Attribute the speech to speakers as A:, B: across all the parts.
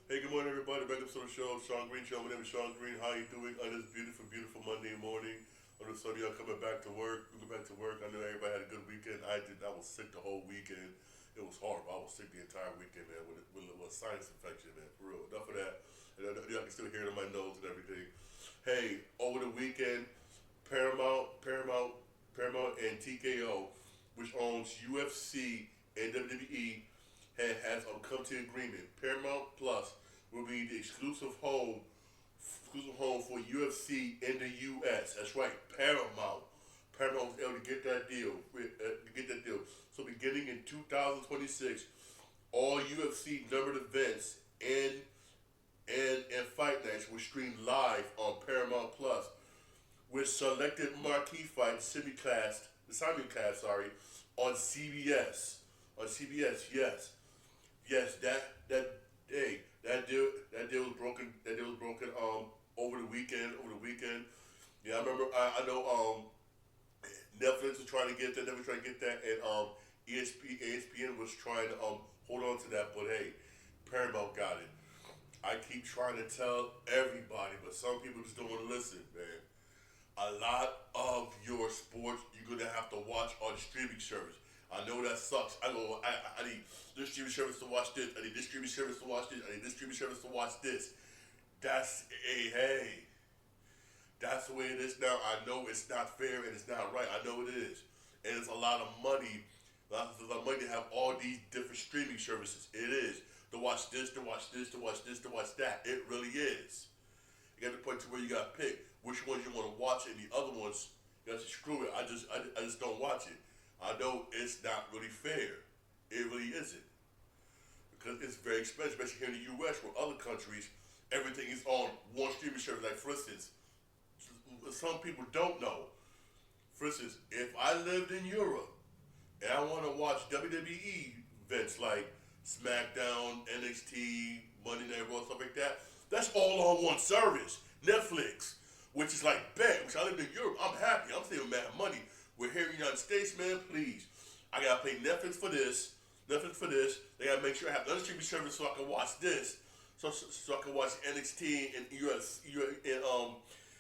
A: Hey, good morning, everybody. Welcome to the show. Sean Green Show. My name is Sean Green. How you doing on this beautiful, beautiful Monday morning? On this Sunday, I'm coming back to work. We go back to work. I know everybody had a good weekend. I did. I was sick the whole weekend. It was horrible. I was sick the entire weekend, man, with a sinus infection, man. For real. Enough of that. And I can still hear it in my nose and everything. Hey, over the weekend, Paramount, and TKO, which owns UFC and WWE, has come to agreement. Paramount Plus will be the exclusive home for UFC in the U.S. That's right, Paramount. Paramount was able to get that deal. So beginning in 2026, all UFC numbered events and fight nights will stream live on Paramount Plus, with selected marquee fights simulcast, on CBS. On CBS, yes. Yes, that deal was broken. That deal was broken. Over the weekend. Yeah, I remember. I know. Netflix was trying to get that. Netflix trying to get that, and ESPN was trying to hold on to that. But hey, Paramount got it. I keep trying to tell everybody, but some people just don't want to listen, man. A lot of your sports you're gonna have to watch on streaming service. I know that sucks. I need this streaming service to watch this. I need this streaming service to watch this. I need this streaming service to watch this. That's hey. That's the way it is now. I know it's not fair and it's not right. I know it is, and it's a lot of money. A lot of money to have all these different streaming services. It is to watch this, to watch this, to watch this, to watch that. It really is. You got to the point to where you got to pick which ones you want to watch, and the other ones, you got to screw it. I just don't watch it. I know it's not really fair. It really isn't, because it's very expensive, especially here in the U.S. where other countries, everything is on one streaming service. Like for instance, some people don't know. For instance, if I lived in Europe and I want to watch WWE events like SmackDown, NXT, Monday Night Raw, stuff like that, that's all on one service, Netflix, which is like bet. Which I live in Europe, I'm happy. I'm saving mad money. We're here in the United States, man. Please, I gotta pay Netflix for this. Netflix for this. They gotta make sure I have another streaming service so I can watch this. So I can watch NXT and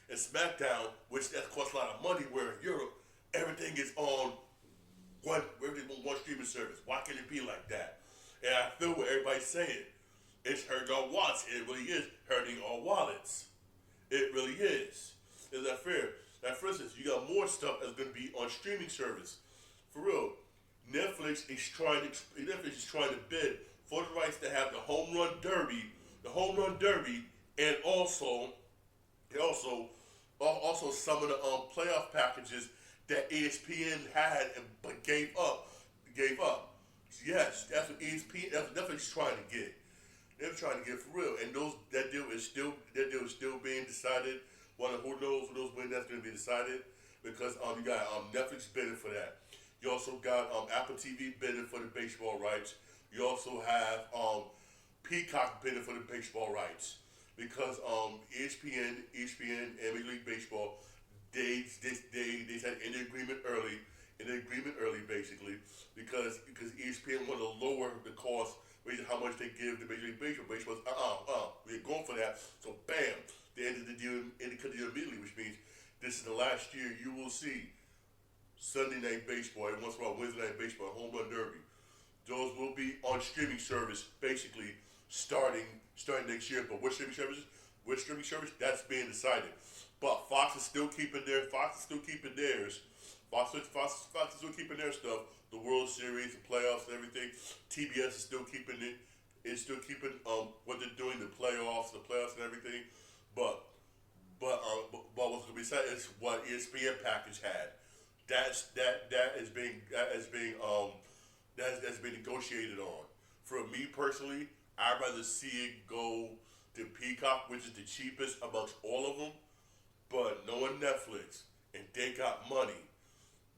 A: and SmackDown, which that costs a lot of money. Where in Europe, everything is on one streaming service. Why can't it be like that? And I feel what everybody's saying. It's hurting our wallets. It really is hurting our wallets. It really is. Is that fair? Like for instance, you got more stuff that's going to be on streaming service. For real, Netflix is trying to bid for the rights to have the home run derby, and also some of the playoff packages that ESPN had but gave up. Gave up. Yes, that's what ESPN. That's what Netflix is trying to get. They're trying to get for real, and that deal is still being decided. Who knows when that's going to be decided, because you got Netflix bidding for that. You also got Apple TV bidding for the baseball rights. You also have Peacock bidding for the baseball rights, because ESPN and Major League Baseball, they had in the agreement early, basically, because ESPN wanted to lower the cost, how much they give to Major League Baseball. Baseball's we're going for that. So bam, they ended the deal immediately, which means this is the last year you will see Sunday Night Baseball and once in a while Wednesday Night Baseball, Home Run Derby. Those will be on streaming service basically starting next year. But which streaming services? Which streaming service? That's being decided. But Fox is still keeping theirs. Fox is still keeping their stuff. The World Series, the playoffs, and everything. TBS is still keeping it. It's still keeping what they're doing, the playoffs, and everything. But what's going to be said is what ESPN package had. That's being negotiated on. For me personally, I'd rather see it go to Peacock, which is the cheapest amongst all of them. But knowing Netflix and they got money,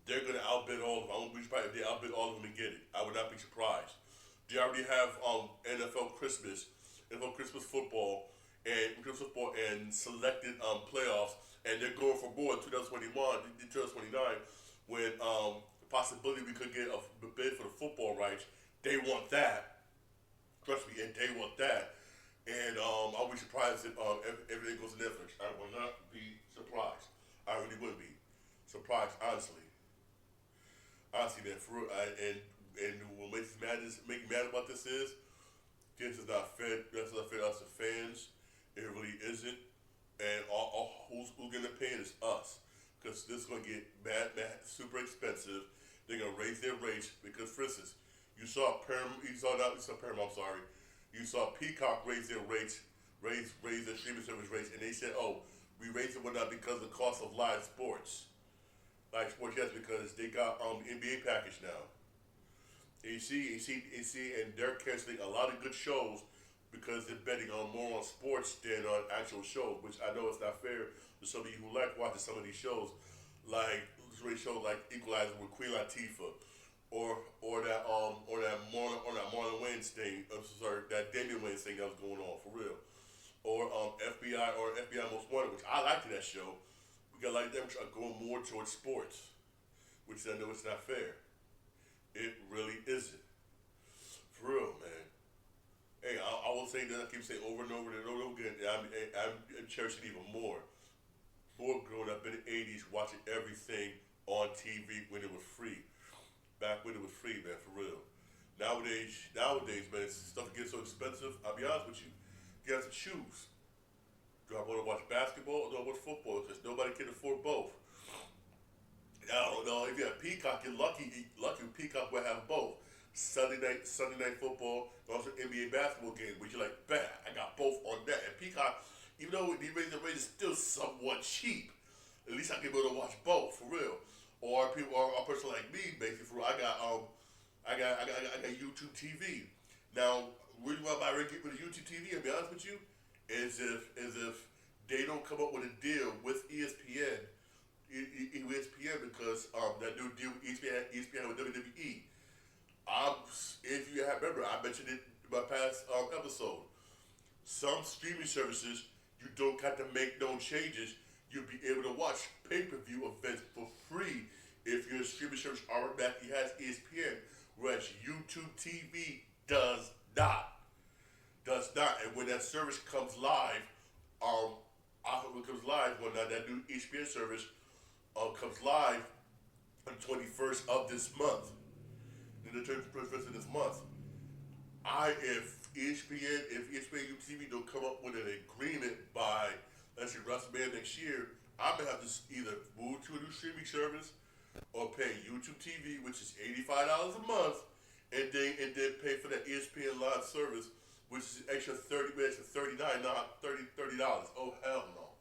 A: they're gonna outbid all of them. I won't be surprised if they outbid all of them and get it. I would not be surprised. They already have NFL Christmas football and selected playoffs, and they're going for more in 2021, 2029, when the possibility we could get a bid for the football rights. They want that. Trust me, and they want that. And surprised if everything goes to Netflix. I will not be surprised. I really wouldn't be surprised, honestly. Honestly, man, for real. And what makes me mad about this is this is not fair. That's not fair to us, the fans. It really isn't. And who's getting the pain is us, because this is gonna get bad, super expensive. They're gonna raise their rates because, for instance, you saw Paramount. Sorry, you saw Peacock raise their rates, raise their streaming service rates, and they said, "Oh, we raised it whatnot because of the cost of live sports." Live sports, yes, because they got the NBA package now. And you see, and they're canceling a lot of good shows because they're betting on more on sports than on actual shows, which I know it's not fair to some of you who like watching some of these shows, like shows like Equalizer with Queen Latifah, or that Marlon Wayans thing. I'm sorry, that Damian Wayans thing that was going on for real, or FBI Most Wanted, which I liked that show because like them are going more towards sports, which I know it's not fair. It really isn't. For real, man. Hey, I will say that I keep saying over and over and over again. I'm cherishing even more. More growing up in the 80s, watching everything on TV when it was free. Back when it was free, man, for real. Nowadays, man, stuff gets so expensive. I'll be honest with you. You have to choose. Do I want to watch basketball or do I watch football? Because nobody can afford both. I don't know. If you have Peacock, you're lucky. Peacock will have both. Sunday night football, and also NBA basketball game, which you're like, bam, I got both on that. And Peacock, even though the rate is still somewhat cheap, at least I can be able to watch both for real. Or a person like me, basically, for real, I got YouTube TV. Now, the reason why I get rid of YouTube TV, I'll be honest with you, is if they don't come up with a deal with ESPN because that new deal with ESPN with WWE. If you have remember, I mentioned it in my past episode. Some streaming services you don't have to make no changes. You'll be able to watch pay-per-view events for free if your streaming service automatically has ESPN, whereas YouTube TV does not. And when that service comes live, when that new ESPN service comes live on the 21st of this month. In the 21st of this month, if ESPN TV don't come up with an agreement by, let's say, WrestleMania next year, I'm gonna have to either move to a new streaming service or pay YouTube TV, which is $85 a month, and then pay for that ESPN Live service, which is extra 30 minutes for $30. Oh hell no!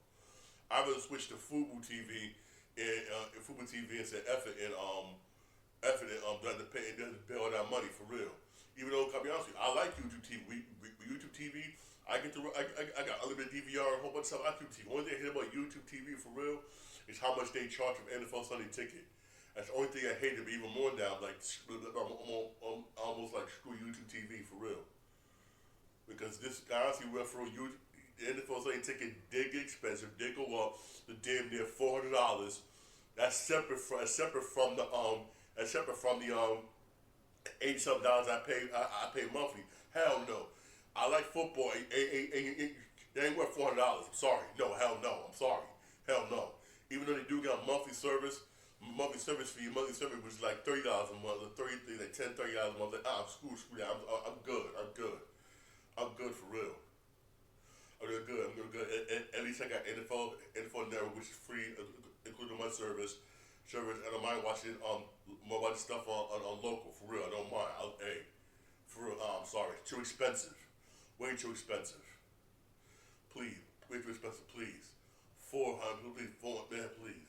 A: I'm gonna switch to Fubo TV and say effort and doesn't pay all that money for real. Even though, to be honest with you, I like YouTube TV. With YouTube TV, I got unlimited DVR and a whole bunch of stuff on YouTube TV. Only thing I hate about YouTube TV for real is how much they charge for NFL Sunday ticket. That's the only thing I hate to be even more now. Like I'm almost like screw YouTube TV for real. Because this honestly went for the NFL Sunday ticket did get expensive, did go up to damn near $400. That's separate from the $80-something I pay monthly. Hell no. I like football. It ain't worth $400. I'm sorry. No, hell no. I'm sorry. Hell no. Even though they do got monthly service fee, monthly service which is like $30 a month, or $30 a month. Like, screw that. I'm good. I'm good for real. I'm good. At least I got NFL Network, which is free, including my service, and I don't mind watching more about stuff on local, for real. I don't mind. For real, I'm sorry. Too expensive. Way too expensive. Please. Way too expensive, please. $400, please.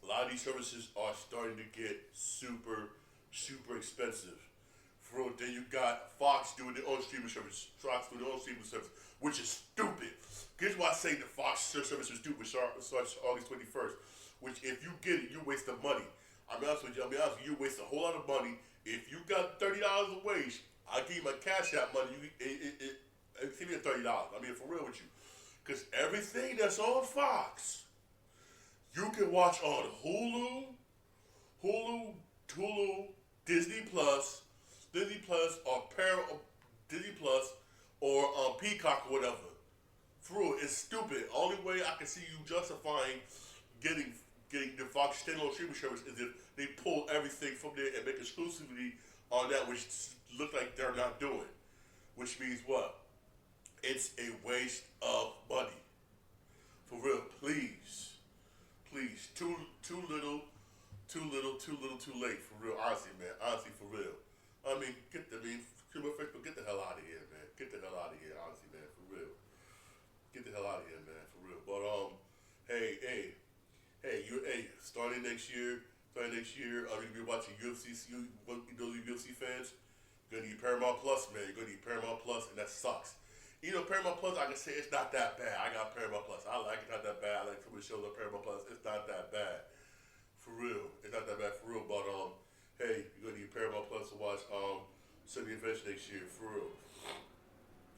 A: A lot of these services are starting to get super, super expensive. For real, then you got Fox doing their own streaming service. Which is stupid. Here's why I say the Fox service is stupid. Starts August 21st. Which, if you get it, you waste the money. I'll be honest with you, you waste a whole lot of money. If you got $30 a wage, I'll give you my Cash App money. Give me $30. I mean, for real with you. Because everything that's on Fox, you can watch on Hulu, Disney Plus, or Disney Plus, or Peacock or whatever, For real, it's stupid. Only way I can see you justifying getting the Fox standalone streaming service is if they pull everything from there and make exclusively on that, which look like they're not doing. Which means what? It's a waste of money. For real, please, please, too little, too late. For real, honestly, man, honestly, for real. I mean, Facebook, get the hell out of here, man. Get the hell out of here, honestly, man, for real. Get the hell out of here, man, for real. But starting next year, I'm gonna be watching UFC. Those UFC fans, you're gonna need Paramount Plus, man. You're gonna need Paramount Plus, and that sucks. You know, Paramount Plus, I can say it's not that bad. I got Paramount Plus. I like it, not that bad. I like some of the shows on Paramount Plus. It's not that bad, for real. It's not that bad for real. But hey, you're gonna need Paramount Plus to watch Sunday Events next year, for real.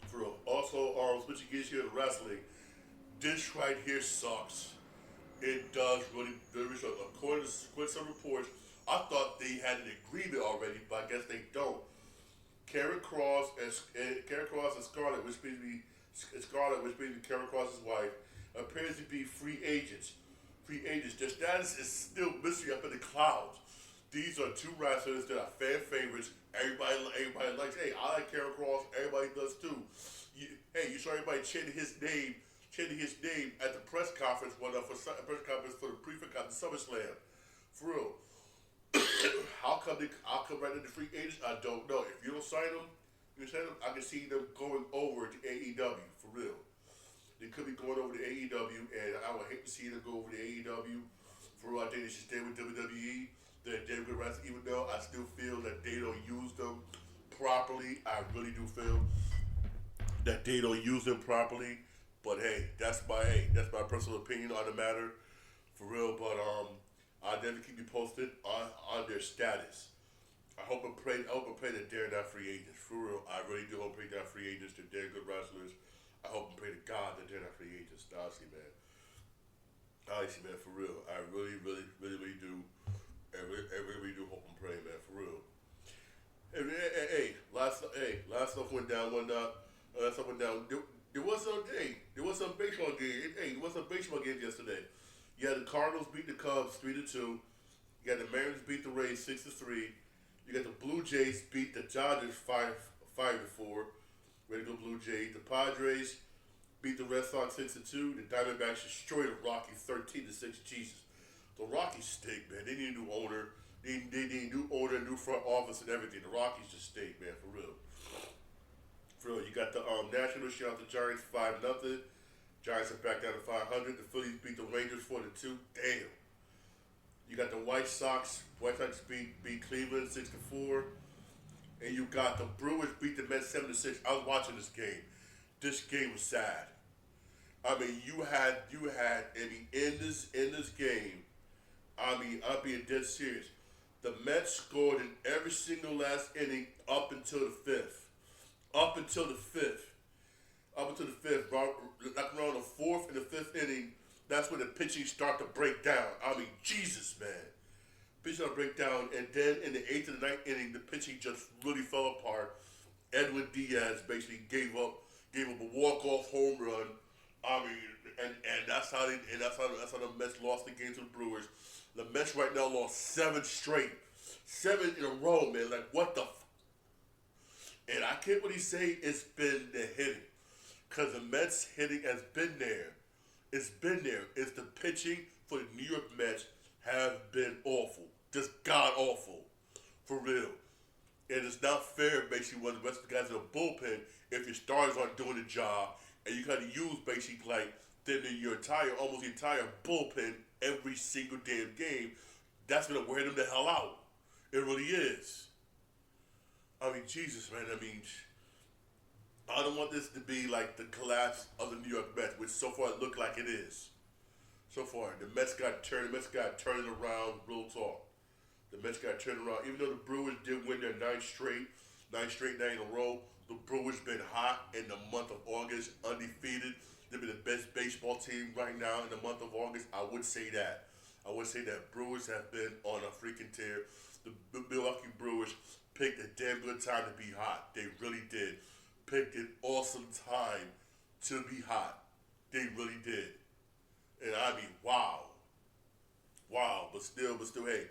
A: For real. Also, switching gears here to wrestling. This right here sucks. It does really, very much. According to some reports, I thought they had an agreement already, but I guess they don't. Karen Cross and Scarlett, which basically Karen Cross's wife, appears to be free agents. Their status is still mystery up in the clouds. These are two wrestlers that are fan favorites. Everybody likes. Hey, I like Karen Cross. Everybody does too. You saw everybody chanting his name at the press conference for the prefix of the SummerSlam. For real. How come right into free agents? I don't know. If you don't sign them, I can see them going over to AEW, for real. They could be going over to AEW, and I would hate to see them go over to AEW. For real, I think they should stay with WWE. They're good wrestlers, even though I still feel that they don't use them properly. I really do feel that they don't use them properly. But hey, that's my personal opinion on the matter, for real. But I'll definitely keep you posted on their status. I hope and pray that they're not free agents. For real, I really do hope they're not free agents. They're good wrestlers. I hope and pray to God that they're not free agents. Honestly, man, for real. I really do. I really do hope and pray, man, for real. Last stuff went down. Last stuff went down. There was some baseball game. There was some baseball games yesterday. You had the Cardinals beat the Cubs 3-2. You got the Mariners beat the Rays 6-3. You got the Blue Jays beat the Dodgers 5-4. Ready to go Blue Jays. The Padres beat the Red Sox 6-2. The Diamondbacks destroyed the Rockies 13-6. Jesus, the Rockies stink, man. They need a new owner. They need a new owner, new front office, and everything. The Rockies just stink, man, for real. For real, you got the Nationals shut out the Giants 5-0. Giants are back down to 500. The Phillies beat the Rangers 4-2. Damn. You got the White Sox. Beat Cleveland 6-4. And you got the Brewers beat the Mets 7-6. I was watching this game. This game was sad. I mean, you had. I mean, in this game. I mean, I'm being dead serious. The Mets scored in every single last inning up until the fifth. Like around the fourth and the fifth inning, that's when the pitching start to break down. I mean, Jesus, man. Pitching start to break down, and then in the 8th and the 9th inning, the pitching just really fell apart. Edwin Diaz basically gave up a walk-off home run. I mean, and that's how the Mets lost the game to the Brewers. The Mets right now lost 7 in a row, man. Like, what the and I can't really say it's been the hitting, because the Mets hitting has been there. It's been there. It's the pitching for the New York Mets have been awful. Just god awful. For real. And it's not fair, basically, when the rest of the guys in the bullpen, if your starters aren't doing the job, and you got to use, basically, like, your almost entire bullpen every single damn game, that's going to wear them the hell out. It really is. I mean, Jesus, man. I mean, I don't want this to be like the collapse of the New York Mets, which so far it looked like it is. So far, the Mets got turned around. Real talk. The Mets got turned around. Even though the Brewers did win their 9 straight night in a row, the Brewers been hot in the month of August, undefeated. They've been the best baseball team right now in the month of August. I would say that. Brewers have been on a freaking tear. The Milwaukee Brewers picked a damn good time to be hot. They really did. Picked an awesome time to be hot. They really did. And I mean, wow. Wow. But still, hey,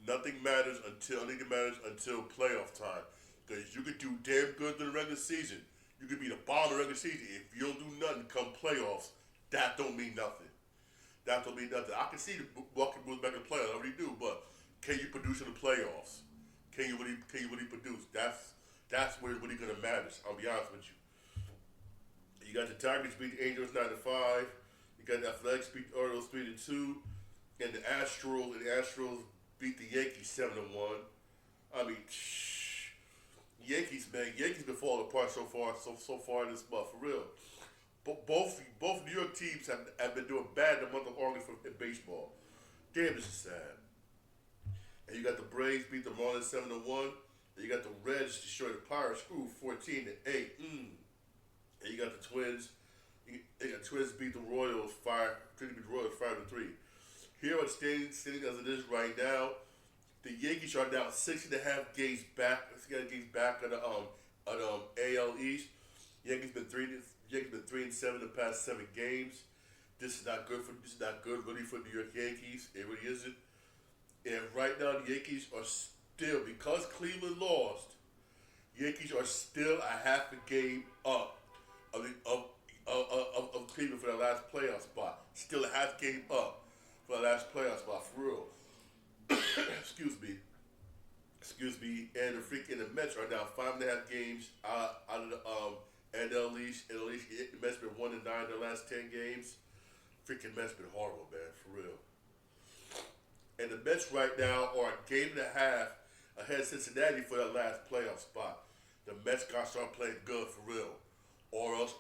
A: nothing matters until playoff time. Because you could do damn good in the regular season. You could be the bottom of the regular season. If you don't do nothing come playoffs, that don't mean nothing. That don't mean nothing. I can see the Milwaukee Bulls back in the playoffs. I already do. But can you produce in the playoffs? Can you really produce? That's where it's really gonna matter. I'll be honest with you. You got the Tigers beat the Angels 9-5. You got the Athletics beat the Orioles 3-2, and the Astros beat the Yankees 7-1. I mean, Yankees, man, Yankees been falling apart so far this month for real. But both New York teams have been doing bad in the month of August in baseball. Damn, this is sad. And you got the Braves beat the Marlins 7-1. And you got the Reds destroy the Pirates, 14-8. And you got the Twins. You got Twins beat the Royals 5-3. Here on standing as it is right now, the Yankees are now 6.5 games back. 6.5 games back on the AL East. Yankees been 3-7 the past 7 games. This is not good really for New York Yankees. It really isn't. And right now the Yankees are still, because Cleveland lost, Yankees are still a half a game up of Cleveland for their last playoff spot. Still a half game up for the last playoff spot, for real. Excuse me. And the Mets are now 5.5 games out of the NL East. And at least the Mets been 1-9 their last 10 games. Freaking Mets been horrible, man, for real. And the Mets right now are a game and a half ahead of Cincinnati for their last playoff spot. The Mets got to start playing good, for real. Or if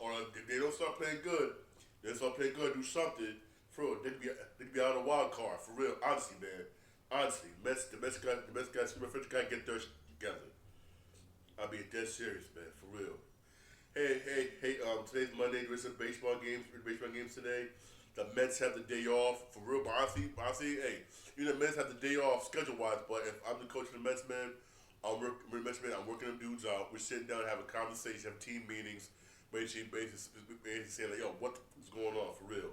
A: they don't start playing good, do something, for real. They could be out of the wild card, for real. Honestly, man. Honestly, the Mets got to get theirs together. I mean, dead serious, man, for real. Hey, today's Monday. There's some baseball games today. The Mets have the day off, for real. But honestly, hey, the Mets have the day off schedule-wise, but if I'm the coach of the Mets, man, I'm working them dudes out. We're sitting down, having a conversation, have team meetings, basically saying, like, yo, what is going on, for real?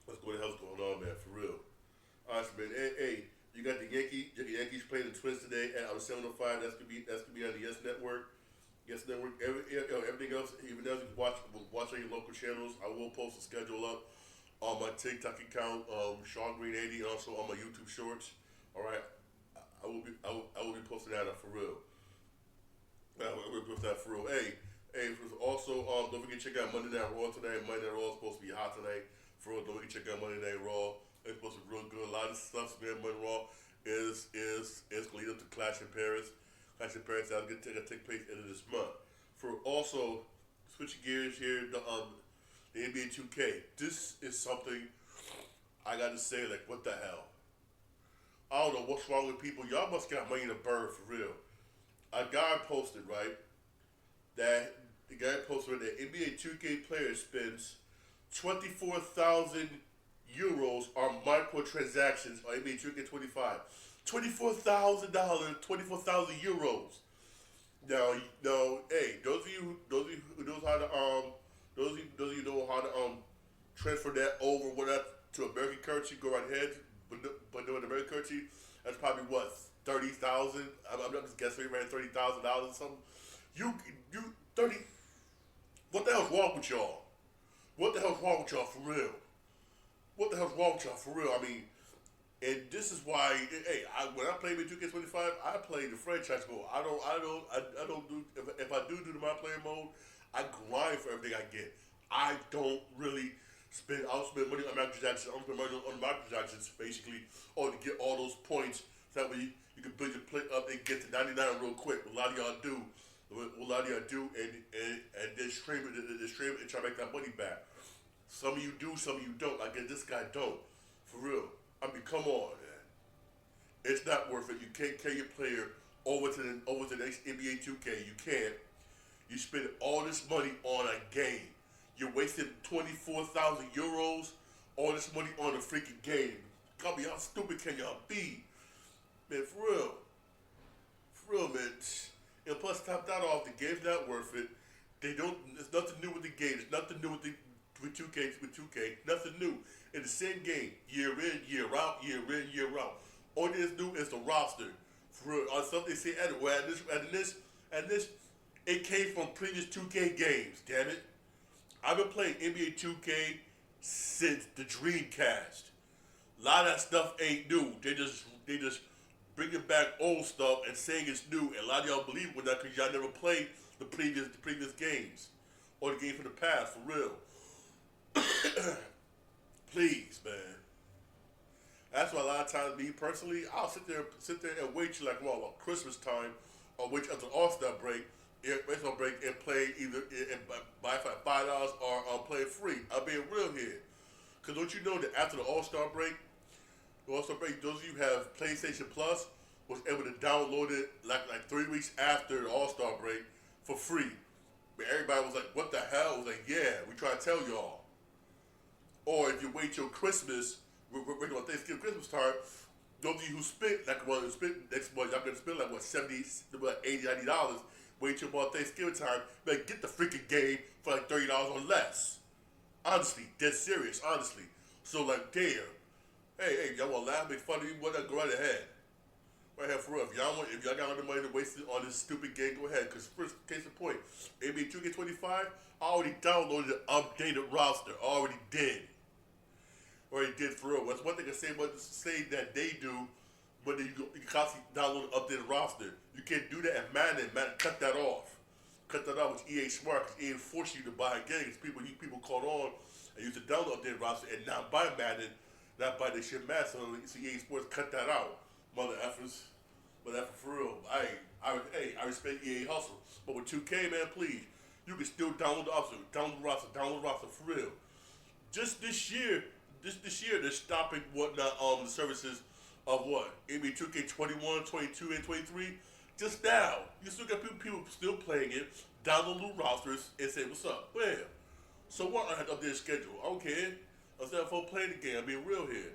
A: What the hell's going on, man, for real? Honestly, man, hey, you got the Yankees playing the Twins today at 7:05. That's gonna be on the Yes Network. Yes Network. Everything else, even else you can watch on your local channels. I will post the schedule up on my TikTok account, Sean Green 80, and also on my YouTube Shorts. All right, I will be posting that up for real. I will be posting that for real. Hey, also don't forget to check out Monday Night Raw today. Monday Night Raw is supposed to be hot tonight. For real, don't forget to check out Monday Night Raw. It's supposed to be real good. A lot of stuff man, Monday Raw is going to lead up to Clash in Paris. Clash in Paris that's going to take place end of this month. For also switching gears here, the NBA 2K. This is something I got to say. Like, what the hell? I don't know what's wrong with people. Y'all must got money to burn, for real. A guy posted, right, that the guy posted that NBA 2K player spends 24,000 euros on microtransactions on NBA 2K25. $24,000, 24,000 euros. Now, hey, those of you who knows how to those of you know how to transfer that over to American currency, go right ahead. But doing American currency, that's probably what, 30,000. I'm not just guessing around $30,000 or something. You 30. What the hell's wrong with y'all? What the hell's wrong with y'all, for real? What the hell's wrong with y'all, for real? I mean, and this is why, hey, when I play with 2K25, I play the franchise mode. I don't do, if I do the my player mode, I grind for everything I get. I don't really I'll spend money on microtransactions. I'll spend money on microtransactions, basically, or to get all those points, so that way you can build your play up and get to 99 real quick. What a lot of y'all do, and then stream it and try to make that money back. Some of you do, some of you don't. I guess this guy don't. For real. I mean, come on, man. It's not worth it. You can't carry your player over to the next NBA 2K. You can't. You spend all this money on a game. You're wasting 24,000 euros, all this money on a freaking game. God, how stupid can y'all be? Man, for real, man. And plus, top that off, the game's not worth it. It's nothing new with the game. It's nothing new with 2K. 2K, nothing new. In the same game, year in, year out, year in, year out. Only that's new is the roster. For on something they say and this, it came from previous 2K games. Damn it, I've been playing NBA 2K since the Dreamcast. A lot of that stuff ain't new. They just bringing back old stuff and saying it's new. And a lot of y'all believe with that because y'all never played the previous games or the game from the past for real. Please, man. That's why a lot of times, me personally, I'll sit there and wait till Christmas time, or wait until All-Star break, and play either and buy for $5 or play it free. I'm being real here, cause don't you know that after the All-Star break, those of you who have PlayStation Plus was able to download it like 3 weeks after the All-Star break for free. But everybody was like, "What the hell?" I was like, "Yeah, we try to tell y'all." Or if you wait till Christmas, we're waiting on Thanksgiving, Christmas time. Those of you who spent next month, y'all gonna spend like $80, $90. Wait till about Thanksgiving time, man, get the freaking game for like $30 or less. Honestly, dead serious. Honestly, so like, damn. Hey, y'all want to laugh, make fun of me? Whatever, go right ahead. Right ahead, for real. If y'all got all the money to waste it on this stupid game, go ahead. Because first, case in point, NBA 2K25, I already downloaded the updated roster. Already did for real. That's one thing I say that they do, but then you constantly download the updated roster. You can't do that at Madden. Madden, cut that off. Cut that off with EA Smart, because EA force you to buy games. People caught on and used to download the updated roster and not buy Madden. Not by the shit mad, so EA Sports cut that out. Mother effers. But that for real. I respect EA hustle. But with 2K, man, please, you can still download the roster for real. Just this year, they're stopping the services of NBA 2K 21, 22, and 23. Just now. You still got people still playing it, download new rosters, and say, "What's up?" Bam. So what? I had to update the schedule. I don't care. Instead of playing the game, I'm being real here.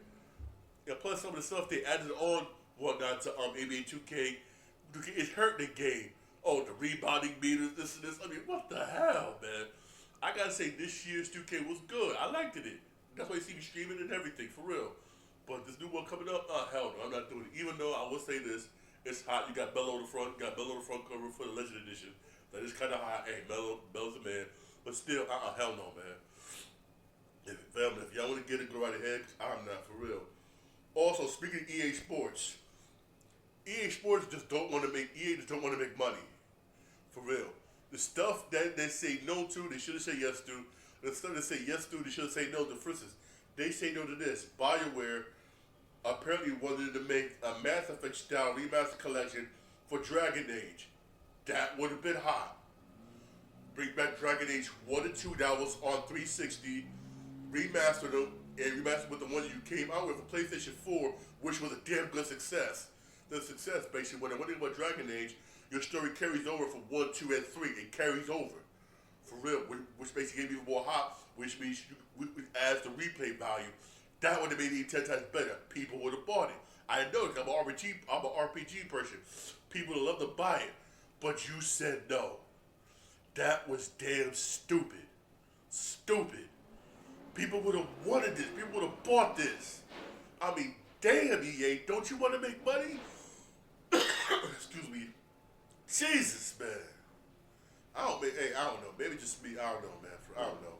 A: And plus some of the stuff they added on to NBA 2K, it's hurting the game. Oh, the rebounding meters, this and this. I mean, what the hell, man? I gotta say, this year's 2K was good. I liked it. That's why you see me streaming and everything, for real. But this new one coming up, hell no, I'm not doing it. Even though I will say this, it's hot. You got Bello on the front, cover for the Legend Edition. That is kind of hot. Hey, Bello's a man. But still, hell no, man. If y'all want to get it, go right ahead. I'm not, for real. Also, speaking of EA Sports just don't want to make money, for real. The stuff that they say no to, they should have said yes to. The stuff they say yes to, they should have said no to. For instance, they say no to this. BioWare apparently wanted to make a Mass Effect style remaster collection for Dragon Age. That would have been hot. Bring back Dragon Age 1 and 2 that was on 360. Remastered them and remastered with the one you came out with for PlayStation 4, which was a damn good success. The success, basically, when thing about Dragon Age, your story carries over from 1, 2, and 3. It carries over. For real. Which basically gave you more hot, which means which adds the replay value. That would have made it 10 times better. People would have bought it. I know it. I'm an RPG person. People would love to buy it. But you said no. That was damn stupid. Stupid. People would have wanted this. People would have bought this. I mean, damn, EA, don't you want to make money? Excuse me. Jesus, man. I don't know. Maybe just me. I don't know, man. I don't know.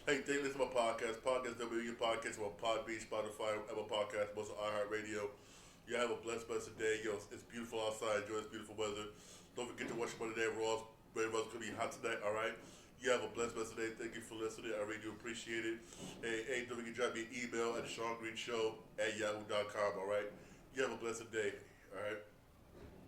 A: Hey, thank you for my podcast. Podcast W, podcast on Podbean, Spotify, Apple Podcasts, most of iHeartRadio. You have a blessed day. Yo, it's beautiful outside. Enjoy this beautiful weather. Don't forget to watch Monday Night Raw. Monday Raw's going to be hot tonight, all right? You have a blessed day. Thank you for listening. I really do appreciate it. Hey, don't forget to drop me an email at SeanGreenShow@yahoo.com, all right? You have a blessed day, all right?